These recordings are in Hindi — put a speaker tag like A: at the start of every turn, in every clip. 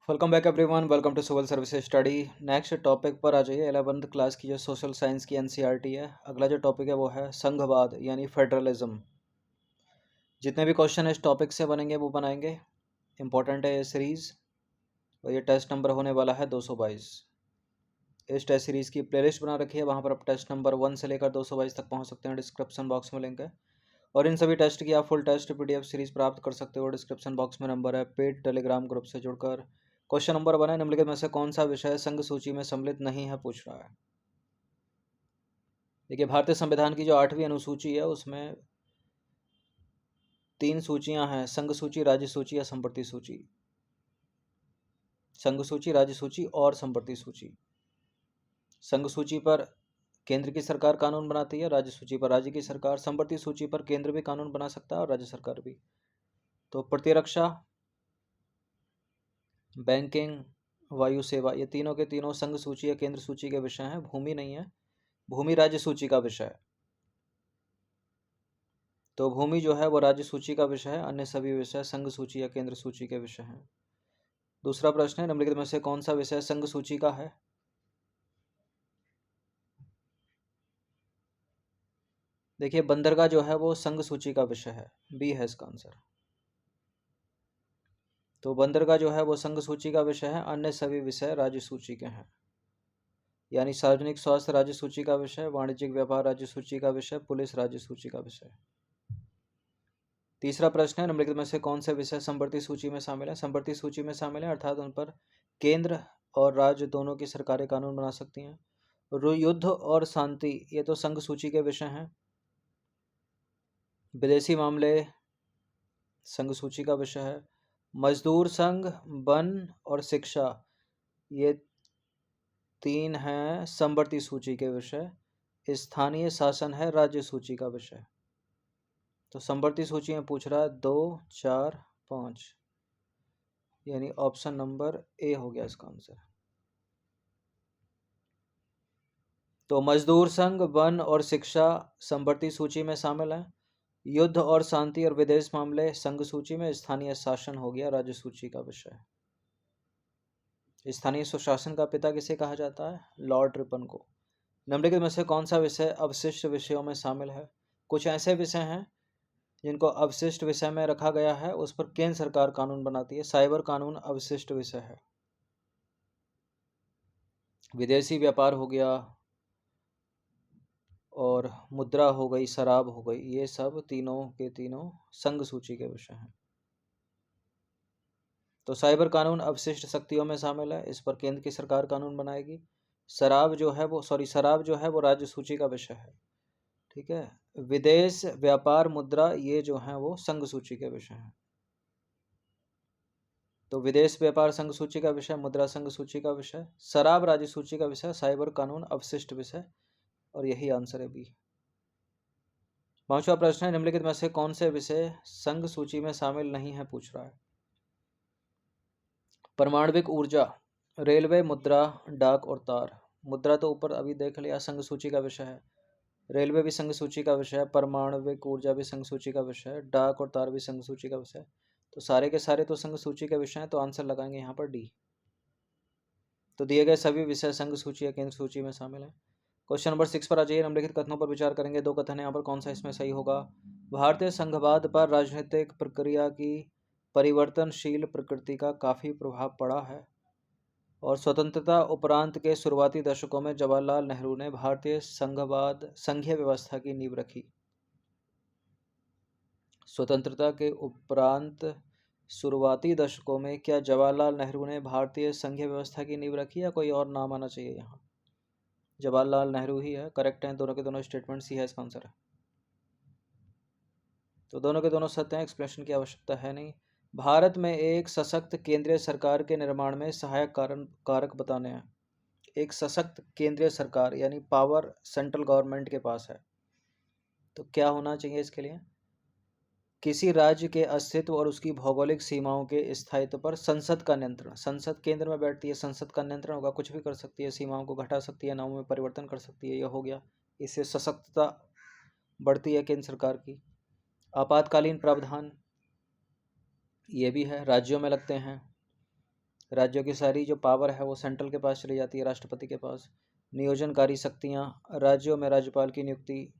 A: Welcome back everyone. Welcome to civil services study. Next topic पर आ जाइए। 11th क्लास की जो सोशल साइंस की एनसीईआरटी है, अगला जो टॉपिक है वो है संघवाद यानी फेडरलिज्म। जितने भी क्वेश्चन इस टॉपिक से बनेंगे वो बनाएंगे। इंपॉर्टेंट है ये सीरीज़ और ये टेस्ट नंबर होने वाला है 222। इस टेस्ट सीरीज़ की प्लेलिस्ट बना रखी है, वहाँ पर आप टेस्ट नंबर 1 से लेकर 222 तक पहुँच सकते हैं। डिस्क्रिप्शन बॉक्स में लिंक है और इन सभी टेस्ट की आप फुल टेस्ट पीडीएफ सीरीज प्राप्त कर सकते हो। डिस्क्रिप्शन बॉक्स में नंबर है। पेड टेलीग्राम ग्रुप से जुड़कर क्वेश्चन नंबर 1 है, निम्नलिखित में से कौन सा विषय संघ सूची में सम्मिलित नहीं है, पूछ रहा है। देखिए, भारतीय संविधान की जो 8वीं अनुसूची है उसमें 3 सूचियां हैं: संघ सूची, राज्य सूची या संप्रति सूची। संघ सूची, राज्य सूची और संप्रति सूची। संघ सूची पर केंद्र की सरकार कानून बनाती है, राज्य सूची पर राज्य की सरकार, संप्रति सूची पर केंद्र भी कानून बना सकता है और राज्य सरकार भी। तो प्रतिरक्षा, बैंकिंग, वायु सेवा, ये तीनों के तीनों संघ सूची या केंद्र सूची के विषय हैं। भूमि नहीं है, भूमि राज्य सूची का विषय है। तो भूमि जो है वो राज्य सूची का विषय है, अन्य सभी विषय संघ सूची या केंद्र सूची के विषय हैं। दूसरा प्रश्न है, निम्नलिखित में से कौन सा विषय संघ सूची का है? देखिए, बंदरगाह जो है वो संघ सूची का विषय है। बी है इसका आंसर। तो बंदरगाह जो है वो संघ सूची का विषय है, अन्य सभी विषय राज्य सूची के हैं। यानी सार्वजनिक स्वास्थ्य राज्य सूची का विषय, वाणिज्यिक व्यापार राज्य सूची का विषय, पुलिस राज्य सूची का विषय। तीसरा प्रश्न है, निम्नलिखित में से कौन से विषय संप्रति सूची में शामिल है? संप्रति सूची में शामिल है अर्थात उन पर केंद्र और राज्य दोनों की सरकारें कानून बना सकती हैं। युद्ध और शांति, ये तो संघ सूची के विषय हैं। विदेशी मामले संघ सूची का विषय है। मजदूर संघ, वन और शिक्षा, ये 3 हैं संप्रति सूची के विषय। स्थानीय शासन है राज्य सूची का विषय। तो संप्रति सूची में पूछ रहा है 2, 4, 5, यानी ऑप्शन नंबर ए हो गया इसका आंसर। तो मजदूर संघ, वन और शिक्षा संप्रति सूची में शामिल है। युद्ध और शांति और विदेश मामले संघ सूची में। स्थानीय शासन हो गया राज्य सूची का विषय। स्थानीय सुशासन का पिता किसे कहा जाता है? लॉर्ड रिपन को। निम्नलिखित में से कौन सा विषय अवशिष्ट विषयों में शामिल है? कुछ ऐसे विषय हैं जिनको अवशिष्ट विषय में रखा गया है, उस पर केंद्र सरकार कानून बनाती है। साइबर कानून अवशिष्ट विषय है। विदेशी व्यापार हो गया और मुद्रा हो गई, शराब हो गई, ये सब तीनों के तीनों संघ सूची के विषय हैं। तो साइबर कानून अवशिष्ट शक्तियों में शामिल है, इस पर केंद्र की सरकार कानून बनाएगी। शराब जो है वो राज्य सूची का विषय है। ठीक है। विदेश व्यापार, मुद्रा, ये जो है वो संघ सूची के विषय हैं। तो विदेश व्यापार संघ सूची का विषय, मुद्रा संघ सूची का विषय, शराब राज्य सूची का विषय, साइबर कानून अवशिष्ट विषय, और यही आंसर है बी। 5वां प्रश्न है, निम्नलिखित में से कौन से विषय संघ सूची में शामिल नहीं है, पूछ रहा है। परमाणविक ऊर्जा, रेलवे, मुद्रा, डाक और तार। मुद्रा तो ऊपर अभी देख लिया, संघ सूची का विषय है। रेलवे भी संघ सूची का विषय है, परमाणविक ऊर्जा भी संघ सूची का विषय है, डाक और तार भी संघ सूची का विषय है। तो सारे के सारे तो संघ सूची के विषय हैं, तो आंसर लगाएंगे यहाँ पर डी। तो दिए गए सभी विषय संघ सूची या केंद्र सूची में शामिल है। क्वेश्चन नंबर 6 पर आ जाइए। निम्नलिखित कथनों पर विचार करेंगे। 2 कथन है यहाँ पर, कौन सा इसमें सही होगा? भारतीय संघवाद पर राजनीतिक प्रक्रिया की परिवर्तनशील प्रकृति का काफी प्रभाव पड़ा है और स्वतंत्रता उपरांत के शुरुआती दशकों में जवाहरलाल नेहरू ने भारतीय संघीय व्यवस्था की नींव रखी। स्वतंत्रता के उपरांत शुरुआती दशकों में क्या जवाहरलाल नेहरू ने भारतीय संघीय व्यवस्था की नींव रखी या कोई और नाम आना चाहिए यहाँ? जवाहरलाल नेहरू ही है, करेक्ट है। दोनों के दोनों स्टेटमेंट्स ही है इसका आंसर है। तो दोनों के दोनों सत्य हैं, एक्सप्लेनेशन की आवश्यकता है नहीं। भारत में एक सशक्त केंद्रीय सरकार के निर्माण में सहायक कारक बताने हैं। एक सशक्त केंद्रीय सरकार यानी पावर सेंट्रल गवर्नमेंट के पास है, तो क्या होना चाहिए इसके लिए? किसी राज्य के अस्तित्व और उसकी भौगोलिक सीमाओं के स्थायित्व पर संसद का नियंत्रण। संसद केंद्र में बैठती है, संसद का नियंत्रण होगा, कुछ भी कर सकती है, सीमाओं को घटा सकती है, नामों में परिवर्तन कर सकती है, यह हो गया। इससे सशक्तता बढ़ती है केंद्र सरकार की। आपातकालीन प्रावधान ये भी है, राज्यों में लगते हैं। राज्यों की सारी जो पावर है वो सेंट्रल के पास चली जाती है, राष्ट्रपति के पास। नियोजनकारी शक्तियाँ, राज्यों में राज्यपाल की नियुक्ति,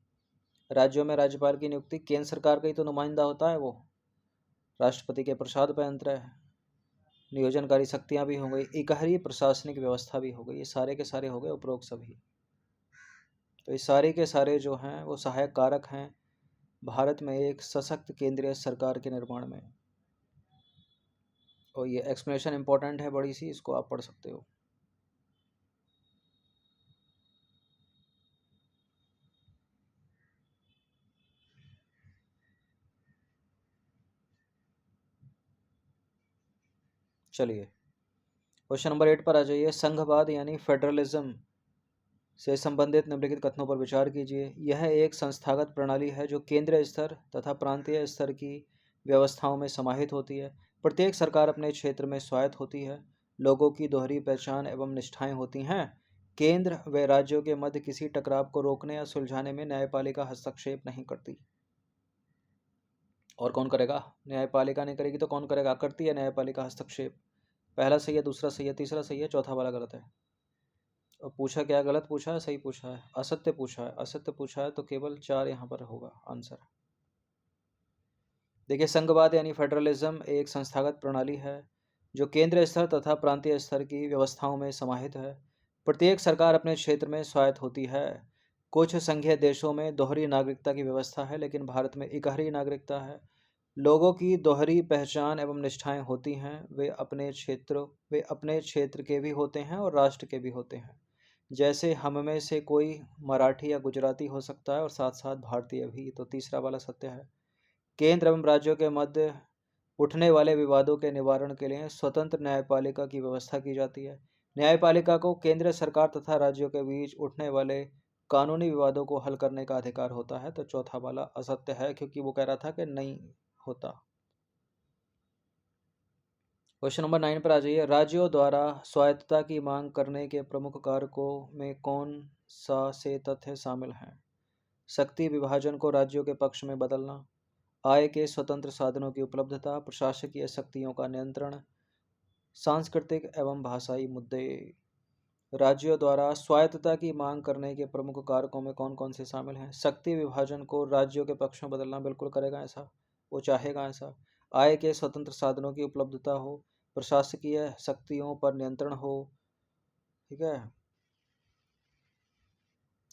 A: केंद्र सरकार का ही तो नुमाइंदा होता है वो, राष्ट्रपति के प्रसाद पर यंत्र है। नियोजनकारी शक्तियाँ भी हो गई, इकहरी प्रशासनिक व्यवस्था भी हो गई, ये सारे के सारे हो गए उपरोक्त सभी। तो ये सारे के सारे जो हैं वो सहायक कारक हैं भारत में एक सशक्त केंद्रीय सरकार के निर्माण में। और ये एक्सप्लेनेशन इंपॉर्टेंट है बड़ी सी, इसको आप पढ़ सकते हो। चलिए क्वेश्चन नंबर 8 पर आ जाइए। संघवाद यानी फेडरलिज्म से संबंधित निम्नलिखित कथनों पर विचार कीजिए। यह एक संस्थागत प्रणाली है जो केंद्रीय स्तर तथा प्रांतीय स्तर की व्यवस्थाओं में समाहित होती है। प्रत्येक सरकार अपने क्षेत्र में स्वायत्त होती है। लोगों की दोहरी पहचान एवं निष्ठाएं होती हैं। केंद्र व राज्यों के मध्य किसी टकराव को रोकने या सुलझाने में न्यायपालिका हस्तक्षेप नहीं करती। और कौन करेगा? न्यायपालिका नहीं करेगी तो कौन करेगा? करती है न्यायपालिका हस्तक्षेप। पहला सही है, दूसरा सही है, तीसरा सही है, चौथा वाला गलत है। और पूछा क्या? गलत पूछा है, सही पूछा है? असत्य पूछा है। असत्य पूछा है तो केवल 4 यहाँ पर होगा आंसर। देखिए, संघवाद यानी फेडरलिज्म एक संस्थागत प्रणाली है जो केंद्रीय स्तर तथा प्रांतीय स्तर की व्यवस्थाओं में समाहित है। प्रत्येक सरकार अपने क्षेत्र में स्वायत्त होती है। कुछ संघीय देशों में दोहरी नागरिकता की व्यवस्था है, लेकिन भारत में इकहरी नागरिकता है। लोगों की दोहरी पहचान एवं निष्ठाएं होती हैं। वे अपने क्षेत्र के भी होते हैं और राष्ट्र के भी होते हैं। जैसे हम में से कोई मराठी या गुजराती हो सकता है और साथ साथ भारतीय भी। तो तीसरा वाला सत्य है। केंद्र एवं राज्यों के मध्य उठने वाले विवादों के निवारण के लिए स्वतंत्र न्यायपालिका की व्यवस्था की जाती है। न्यायपालिका को केंद्र सरकार तथा राज्यों के बीच उठने वाले कानूनी विवादों को हल करने का अधिकार होता है। तो चौथा वाला असत्य है, क्योंकि वो कह रहा था कि नहीं होता। क्वेश्चन नंबर 9 पर आ जाइए। राज्यों द्वारा स्वायत्तता की मांग करने के प्रमुख कारकों में कौन सा से तथ्य शामिल हैं? शक्ति विभाजन को राज्यों के पक्ष में बदलना, आय के स्वतंत्र साधनों की उपलब्धता, प्रशासकीय शक्तियों का नियंत्रण, सांस्कृतिक एवं भाषाई मुद्दे। राज्यों द्वारा स्वायत्तता की मांग करने के प्रमुख कारकों में कौन कौन से शामिल हैं? शक्ति विभाजन को राज्यों के पक्ष में बदलना, बिल्कुल करेगा ऐसा, वो चाहेगा ऐसा। आय के स्वतंत्र साधनों की उपलब्धता हो, प्रशासकीय शक्तियों पर नियंत्रण हो। ठीक है,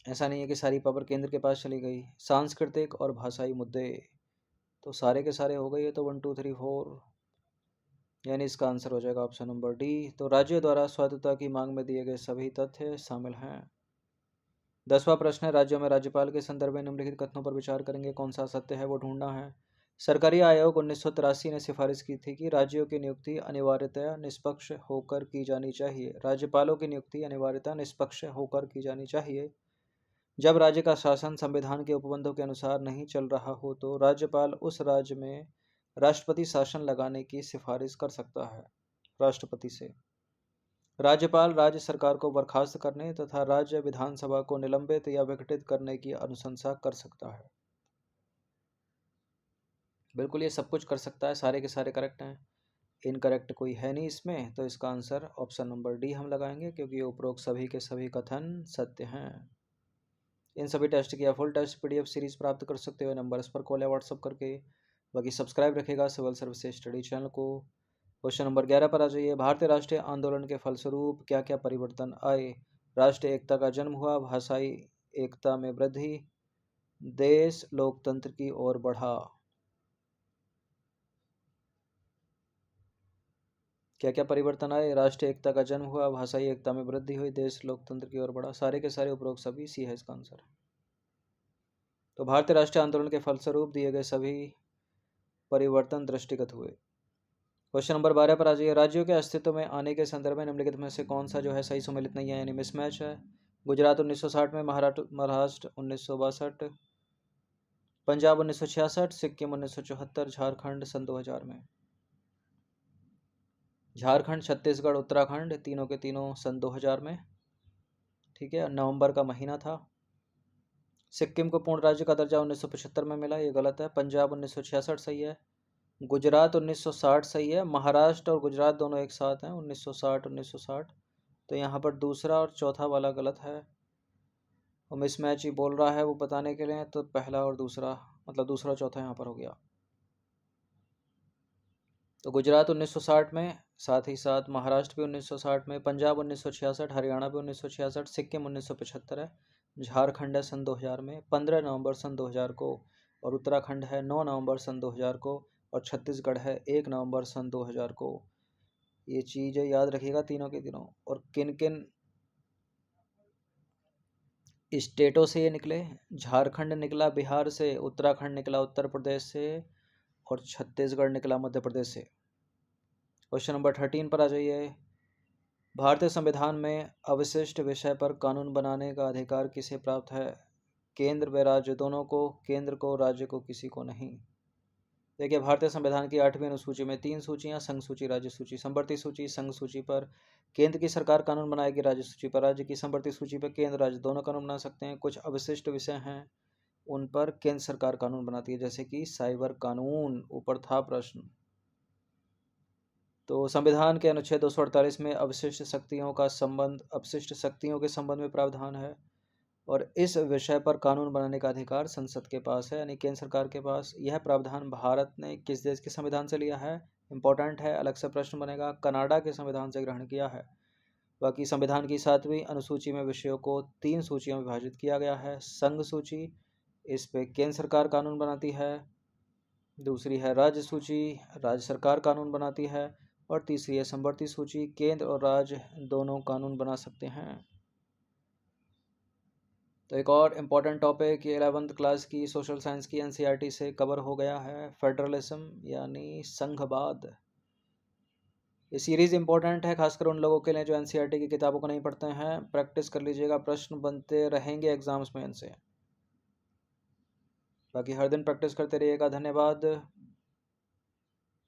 A: ऐसा नहीं है कि सारी पावर केंद्र के पास चली गई। सांस्कृतिक और भाषाई मुद्दे, तो सारे के सारे हो गए। ये तो 1 2 3 4, यानी इसका आंसर हो जाएगा ऑप्शन नंबर डी। तो राज्यों द्वारा स्वायत्तता की मांग में दिए गए सभी तथ्य शामिल हैं। 10वां प्रश्न है, राज्यों में राज्यपाल के संदर्भ में निम्नलिखित कथनों पर विचार करेंगे। कौन सा सत्य है वो ढूंढना है। सरकारी आयोग 1983 ने सिफारिश की थी कि राज्यों की नियुक्ति अनिवार्यतया निष्पक्ष होकर की जानी चाहिए। राज्यपालों की नियुक्ति अनिवार्यतया निष्पक्ष होकर की जानी चाहिए। जब राज्य का शासन संविधान के उपबंधों के अनुसार नहीं चल रहा हो तो राज्यपाल उस राज्य में राष्ट्रपति शासन लगाने की सिफारिश कर सकता है राष्ट्रपति से। राज्यपाल राज्य सरकार को बर्खास्त करने तथा राज्य विधानसभा को निलंबित या विघटित करने की अनुशंसा कर सकता है। बिल्कुल ये सब कुछ कर सकता है, सारे के सारे करेक्ट हैं। इनकरेक्ट कोई है नहीं इसमें, तो इसका आंसर ऑप्शन नंबर डी हम लगाएंगे, क्योंकि ये उपरोक्त सभी के सभी कथन सत्य हैं। इन सभी टेस्ट की फुल टेस्ट पीडीएफ सीरीज प्राप्त कर सकते हो नंबर इस पर कॉल या व्हाट्सअप करके। बाकी सब्सक्राइब रखेगा सिविल सर्विसेज स्टडी चैनल को। क्वेश्चन नंबर 11 पर आ जाइए। भारतीय राष्ट्रीय आंदोलन के फलस्वरूप क्या क्या परिवर्तन आए? राष्ट्रीय एकता का जन्म हुआ, भाषाई एकता में वृद्धि, देश लोकतंत्र की ओर बढ़ा। क्या क्या परिवर्तन आए? राष्ट्रीय एकता का जन्म हुआ, भाषाई एकता में वृद्धि हुई, देश लोकतंत्र की ओर बढ़ा। सारे के सारे उपरोक्त सभी सी है इसका आंसर। तो भारतीय राष्ट्रीय आंदोलन के फलस्वरूप दिए गए सभी परिवर्तन दृष्टिगत हुए। क्वेश्चन नंबर 12 पर आ जाइए। राज्यों के अस्तित्व में आने के संदर्भ में निम्नलिखित में से कौन सा जो है सही सम्मिलित नहीं है, यानी मिसमैच है? गुजरात 1960 में, महाराष्ट्र 1962, पंजाब 1966, सिक्किम 1974, झारखंड सन 2000 में। झारखंड, छत्तीसगढ़, उत्तराखंड तीनों के तीनों सन 2000 में। ठीक है, नवंबर का महीना था। सिक्किम को पूर्ण राज्य का दर्जा 1975 में मिला, ये गलत है। पंजाब 1966 सही है। गुजरात 1960 सही है, महाराष्ट्र और गुजरात दोनों एक साथ हैं 1960। तो यहाँ पर दूसरा और चौथा वाला गलत है, और मिसमैच ही बोल रहा है वो बताने के लिए, तो पहला और दूसरा मतलब दूसरा चौथा यहाँ पर हो गया। तो गुजरात 1960 में, साथ ही साथ महाराष्ट्र भी 1960 में, पंजाब 1966, हरियाणा भी 1966, सिक्किम 1975 है, झारखंड है सन 2000 में 15 नवंबर सन 2000 को, और उत्तराखंड है 9 नवंबर सन 2000 को, और छत्तीसगढ़ है 1 नवंबर सन 2000 को। ये चीज़ें याद रखिएगा तीनों के तीनों। और किन किन स्टेटों से ये निकले? झारखंड निकला बिहार से, उत्तराखंड निकला उत्तर प्रदेश से, और छत्तीसगढ़ निकला मध्य प्रदेश से। क्वेश्चन नंबर 13 पर आ जाइए। भारतीय संविधान में अवशिष्ट विषय पर कानून बनाने का अधिकार किसे प्राप्त है? केंद्र व राज्य दोनों को, केंद्र को, राज्य को किसी को नहीं। देखिए, भारतीय संविधान की 8वीं अनुसूची में 3 सूचियां, संघ सूची, राज्य सूची। संवर्ती सूची, संघ सूची पर केंद्र की सरकार कानून बनाएगी, राज्य सूची पर राज्य की। संवर्ती सूची पर केंद्र राज्य दोनों कानून बना सकते हैं। कुछ अवशिष्ट विषय हैं उन पर केंद्र सरकार कानून बनाती है, जैसे कि साइबर कानून, ऊपर था प्रश्न। तो संविधान के अनुच्छेद 248 में अवशिष्ट शक्तियों का संबंध, अपशिष्ट शक्तियों के संबंध में प्रावधान है, और इस विषय पर कानून बनाने का अधिकार संसद के पास है, यानी केंद्र सरकार के पास। यह प्रावधान भारत ने किस देश के संविधान से लिया है? इंपॉर्टेंट है, अलग से प्रश्न बनेगा। कनाडा के संविधान से ग्रहण किया है। बाकी संविधान की 7वीं अनुसूची में विषयों को 3 सूचियों में विभाजित किया गया है। संघ सूची, इस पे केंद्र सरकार कानून बनाती है। दूसरी है राज्य सूची, राज्य सरकार कानून बनाती है। और तीसरी है संवर्ती सूची, केंद्र और राज्य दोनों कानून बना सकते हैं। तो एक और इम्पॉर्टेंट टॉपिक 11th क्लास की सोशल साइंस की एनसीईआरटी से कवर हो गया है, फेडरलिज्म यानी संघवाद। ये सीरीज़ इंपॉर्टेंट है खासकर उन लोगों के लिए जो एनसीईआरटी की किताबों को नहीं पढ़ते हैं। प्रैक्टिस कर लीजिएगा, प्रश्न बनते रहेंगे एग्जाम्स में इनसे। बाकी हर दिन प्रैक्टिस करते रहिएगा। धन्यवाद।